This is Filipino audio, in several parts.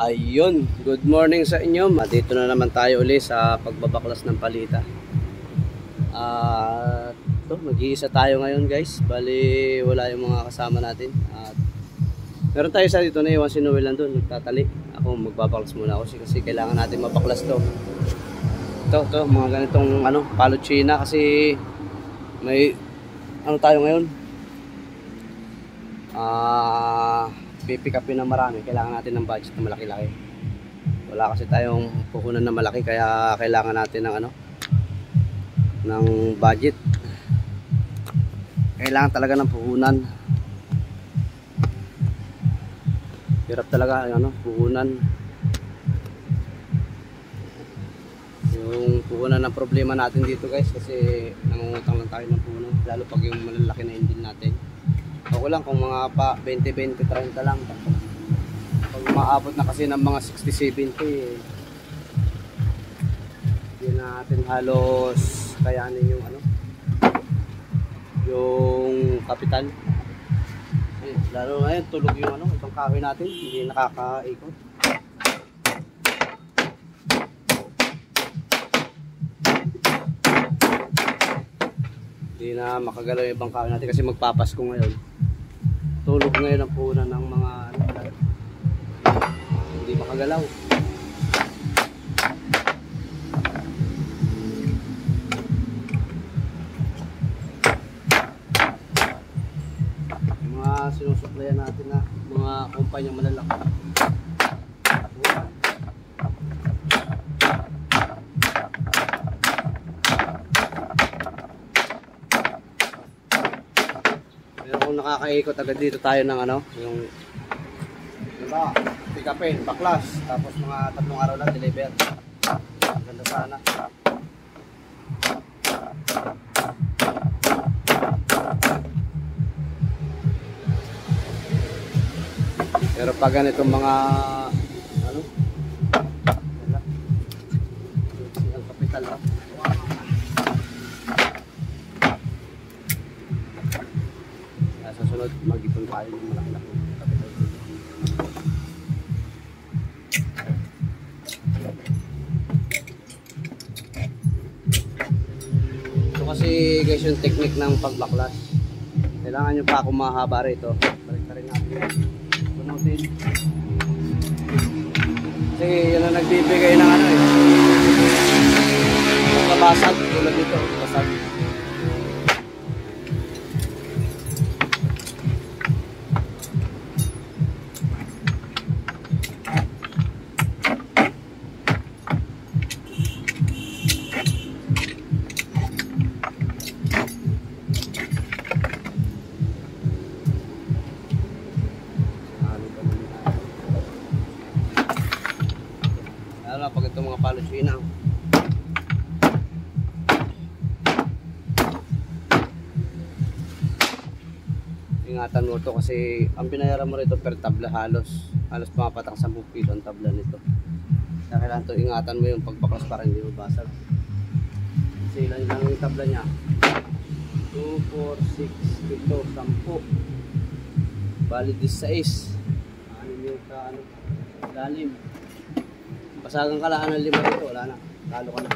Ayun, good morning sa inyo. Dito na naman tayo uli sa pagbabaklas ng palita. Mag-iisa tayo ngayon guys. Bali wala yung mga kasama natin. At meron tayo sa dito na iwan si Noel nandun, nagtatali. Ako magbabaklas muna ako kasi kailangan natin mabaklas to. Ito, mga ganitong palochina kasi may tayo ngayon. Pipick upin na marami, kailangan natin ng budget na malaki-laki. Wala kasi tayong puhunan na malaki kaya kailangan natin ng ng budget. Kailangan talaga ng puhunan. Hirap talaga puhunan. Yung puhunan ng problema natin dito guys kasi nangungutang lang tayo ng puhunan, lalo pag yung malalaki na engine natin. Okay lang kung mga pa 20-20, 30 lang. Pag maabot na kasi ng mga 60-70, hindi natin halos kayanin yung yung kapital. Lalo ngayon tulog yung itong kahoy natin, hindi nakakaikot. Hindi na makagalaw yung ibang kahoy natin kasi magpapasko ngayon. Tulog ngayon ang puhunan ng mga hindi makagalaw. Yung mga sinusuplayan natin na mga kumpanyang malalaki. Nakakaikot agad dito tayo ng yung pick upin, baklas, tapos mga 3 araw lang deliver. Ang ganda sana. Pero pag ganitong mga ang kapital lang. Sunod mag-ipon tayo ng malaki-laki kapital. Ito kasi guys yung technique ng pagbaklas. Kailangan nyo pa ako mahaba rito. Balik na rin natin. Punutin. Kasi yun ang nagbibigay ng pagkabasag. Tulad dito, basag. Pag itong mga palochina ingatan mo ito kasi ang binayaran mo rito per tabla halos pumapatak 10 piso ang tabla nito. Kaya kailangan ito ingatan mo yung pagbaklas para hindi mabasag kasi ilan lang yung tabla nya 2, 4, 6, 7, 10 bali 16 yung lalim. Pasagan ka lang ng 5 dito, wala na. Talo ka na.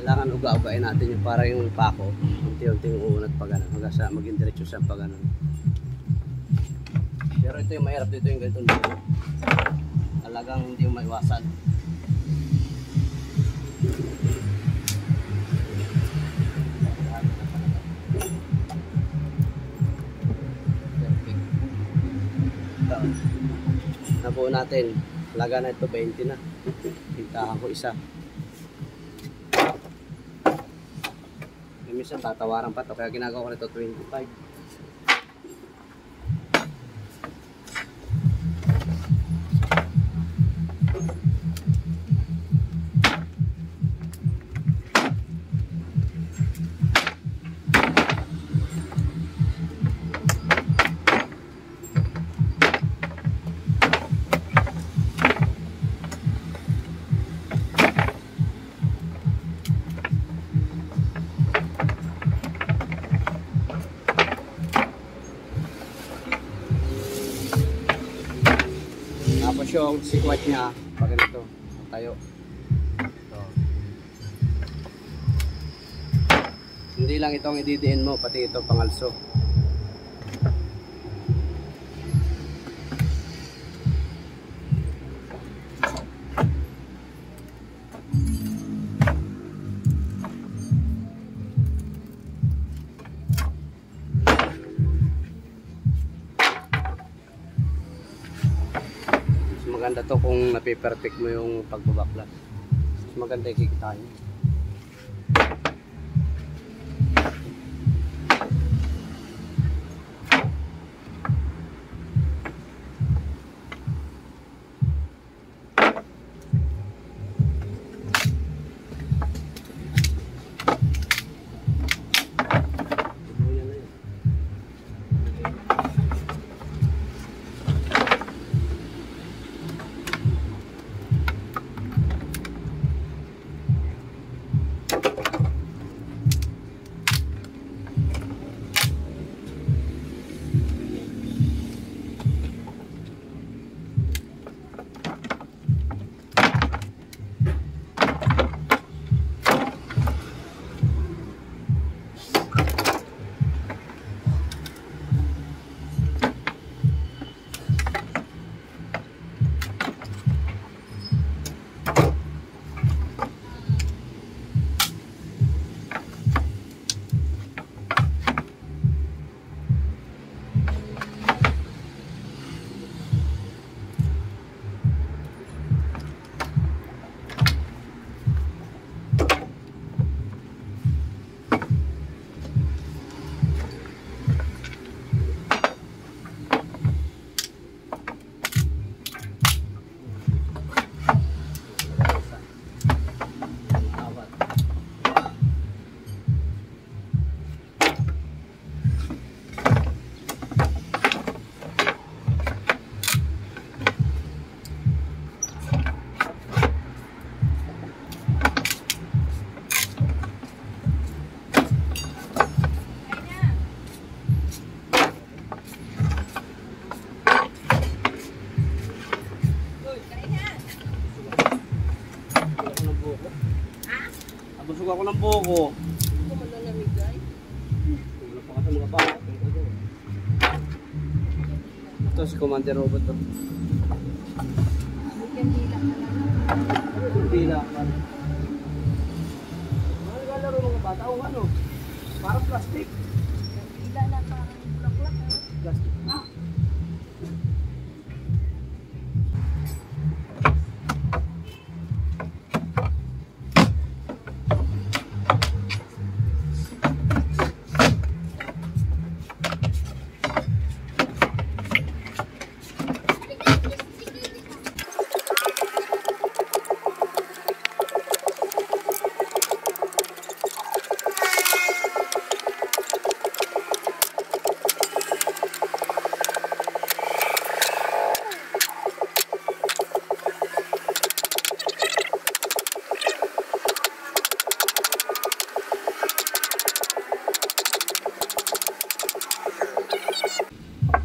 Kailangan uga-ugain natin yung para yung pako unti-unting uunat pa ganun hanggang sa maging diretso siya pa ganun. Pero ito yung mahirap dito yung ganito dito. Talagang hindi yung maiwasan. buo natin. Laga na ito, 20 na. Pintahan ko isa. Minsan tatawaran pa to, kaya ginagawa ko nito 25. Tapos yung sikwat niya, pag ganito, tayo. Ito. Hindi lang itong ididiin mo, pati ito pangalso. Maganda to kung napiperfect mo yung pagbabaklas. Mas maganda yung kikitain. Busog ako ng buko. Ito malalamig ay. Wala pa kasi mga baka. Ito si Commander Robot to. Kandila ka lang. Kandila ka. Ano naglalaro mga bata? O ano? Parang plastic. Kandila na parang bulaklak. Plastic. Ah!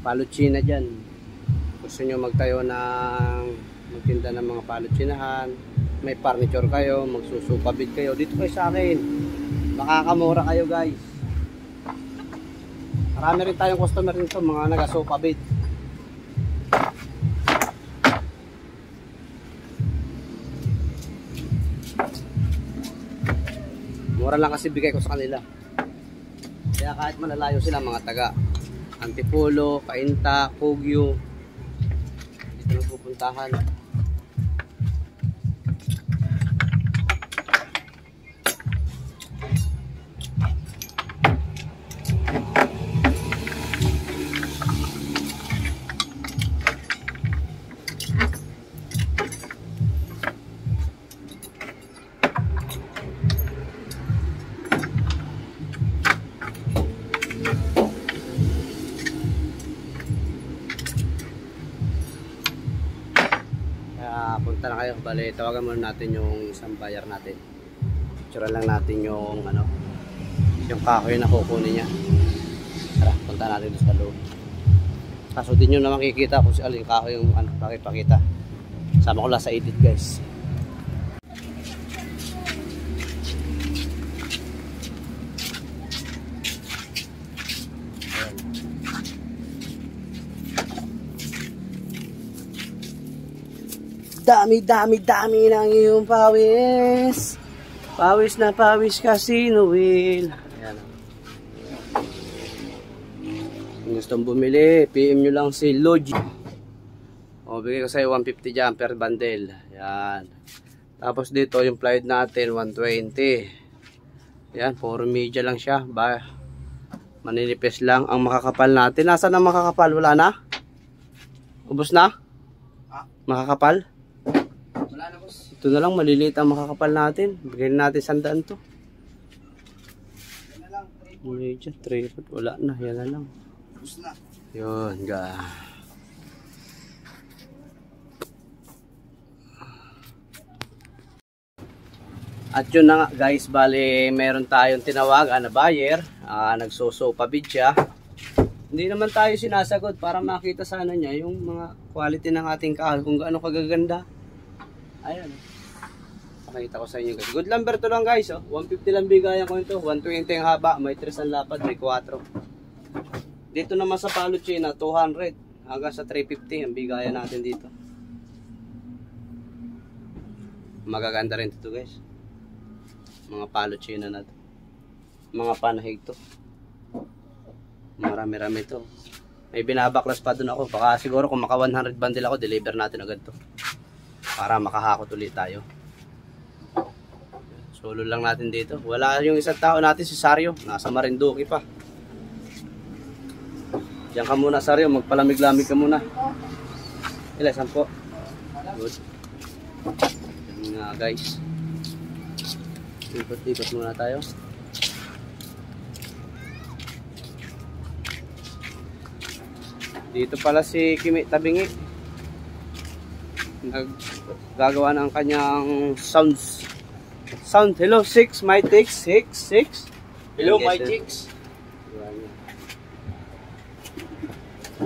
Palutsina dyan. Gusto nyo magtayo ng magtinda ng mga palutsinahan, may furniture kayo, magsusupabit kayo, dito kayo sa akin. Makakamura kayo guys. Marami rin tayong customer nito, mga nagasupabit. Mura lang kasi bigay ko sa kanila. Kaya kahit malalayo sila, mga taga Antipolo, Cainta, Puguio, Ito na pupuntahan. Punta na kayo. Bale, tawagan muna natin yung isang buyer natin. Picture lang natin yung ano, yung kahoy na kukunin niya. Tara, punta natin doon sa loob. Kaso din nyo na makikita kung si alin kahoy yung ano, pakipakita. Sama ko lang sa edit, guys. Dami ng iyong pawis. Pawis na pawis kasi Noel. Ayan. Kung gustong bumili, PM nyo lang si Logi. O, bigay ko sa'yo 150 dyan per bundle. Ayan. Tapos dito yung plywood natin 120. Ayan, puro media lang siya. Maninipis lang ang makakapal natin. Nasaan ang makakapal? Wala na? Ubus na? Makakapal? Wala na, boss. Ito na lang, maliliit ang makakapal natin. Bigyan natin 100 to. Yan na lang. Medyo, 3 foot. Wala na, yan na lang. Tapos na. Yun, At yun na nga guys, bali meron tayong tinawagan na buyer. Nagsosopa bid siya. Hindi naman tayo sinasagot para makita sana niya yung mga quality ng ating kahoy, kung gaano kagaganda. Ayan. Pakita ko sa inyo guys. Good lumber to lang guys. 150 lang bigayan ko ito. 120 ang haba. May 3 ang lapad. May 4. Dito naman sa Palo China, 200 hanggang sa 350 ang bigayan natin dito. Magaganda rin ito guys. Mga Palo China na to. Mga panahig to. Marami-rami to. May binabaklas pa dun ako. Baka siguro kung maka 100 bundle ako, deliver natin agad to. Para makahakot ulit tayo. Solo lang natin dito. Wala yung isang tao natin, si Sario. Nasa Marinduque pa. Diyan ka muna, Sario. Magpalamig-lamig ka muna. Ilan, 10? Good. Yan nga guys. Ikot-ikot muna tayo. Dito pala si Kimi Tabingi. Naggagawa ng kanyang sounds. Hello 6, my take 6. Hello, my chicks.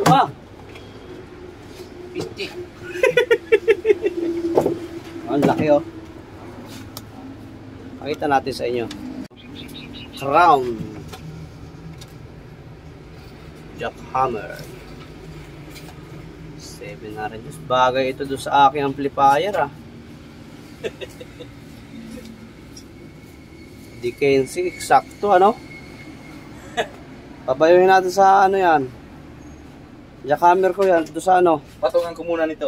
Ah, 50. ang laki oh. Pakita natin sa inyo. Crown Jackhammer 700. Bagay ito doon sa aking amplifier ah. DKNC, eksakto ano? Pabayuhin natin sa ano yan. Jackhammer ko yan, doon sa ano. Patungan ko muna nito.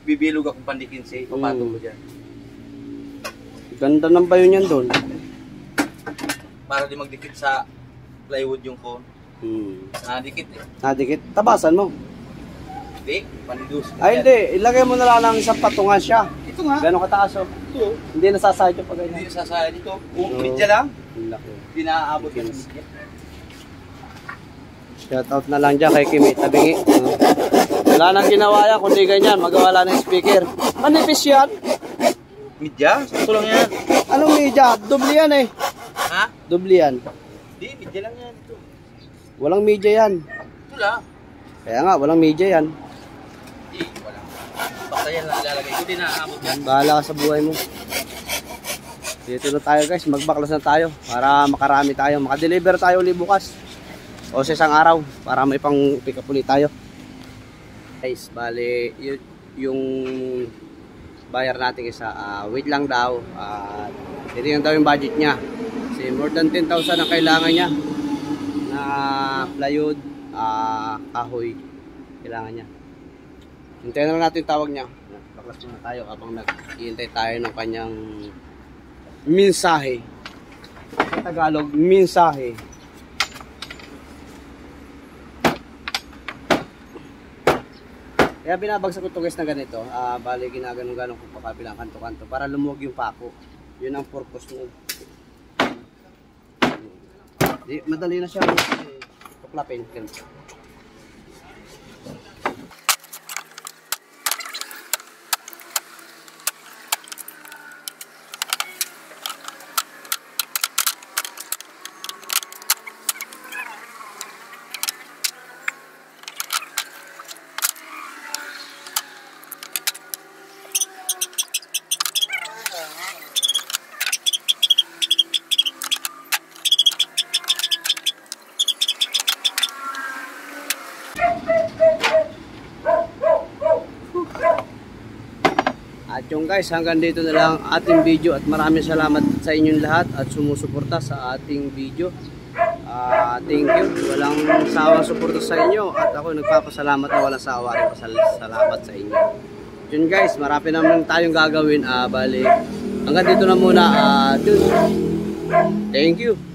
Bibilog akong pandikinsi. Papatong ko dyan. Ganda ng bayo niyan doon. Para di magdikit sa plywood yung cone. Nadikit eh. Nadikit. Tabasan mo. Hindi, panidus. Ay hindi, ilagay mo na lang ng isang patungan siya. Ito nga. Gano'ng kataas oh. Ito. Hindi nasasahid yung pag ganyan. Hindi sasaya dito. Kung midya lang, Ang laki. hindi naaabot yung midya. Shout out na lang dyan kay Kimi Tabingi. Wala nang ginawa yan, kundi ganyan, magawala ng speaker. Manipis yan. Midya? Sakto lang yan. Anong media? Doble yan eh. Ha? Doble yan. Hindi, midya lang yan. Ito. Walang media yan. Ito lang. Kaya nga, walang media yan. Hindi, wala. Basta yan lang ilalagay. Hindi naaabot yan. Bahala ka sa buhay mo. Dito na tayo guys, magbaklas na tayo. Para makarami tayo, makadeliver tayo ulit bukas. O sa isang araw, para may pang pick up ulit tayo. Guys, bali, yung buyer natin isa, wait lang daw. Titingnan daw yung budget niya. Kasi more than 10,000 ang kailangan niya na plywood, kahoy. Kailangan niya. Hintayin na lang natin yung tawag niya. Baklas muna tayo habang nag-iintay tayo ng kanyang mensahe. Sa Tagalog, mensahe. Kaya binabagsak ko ito guys na ganito. Bali ginaganong-ganong ko pa kabilang kanto-kanto para lumuwag yung pako. Yun ang purpose nun. Madali na siya tuklapin. At yung guys, hanggang dito na lang ating video at maraming salamat sa inyong lahat at sumusuporta sa ating video. Thank you. Walang sawang suporta sa inyo at ako nagpapasalamat na walang sawa rin pasalamat sa inyo. Yun guys, marami naman tayong gagawin. Bali, hanggang dito na muna. Thank you.